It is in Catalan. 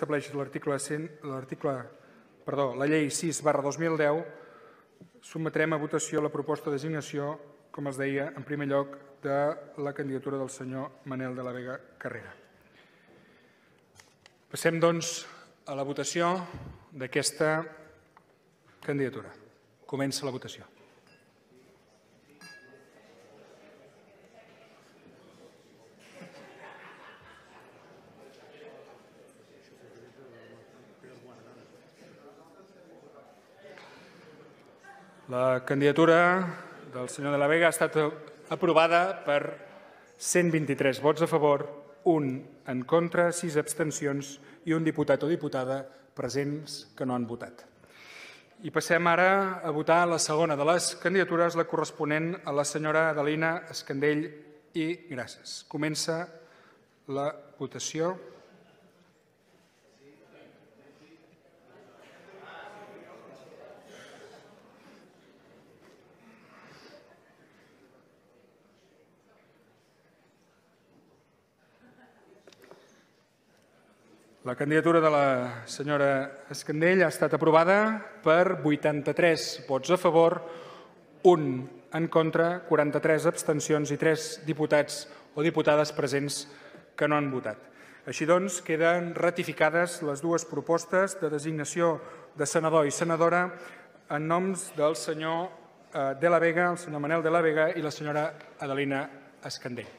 estableix la llei 6/2010, sotmetrem a votació la proposta de designació, com els deia, en primer lloc, de la candidatura del senyor Manel de la Vega Carrera. Passem, doncs, a la votació d'aquesta candidatura. Comença la votació. La candidatura del senyor de la Vega ha estat aprovada per 123 vots a favor, 1 en contra, 6 abstencions i un diputat o diputada presents que no han votat. I passem ara a votar la segona de les candidatures, la corresponent a la senyora Adelina Escandell i Grases. Comença la votació. La candidatura de la senyora Escandell ha estat aprovada per 83 vots a favor, 1 en contra, 43 abstencions i 3 diputats o diputades presents que no han votat. Així doncs, queden ratificades les dues propostes de designació de senador i senadora en noms del senyor de la Vega, el senyor Manel de la Vega i la senyora Adelina Escandell.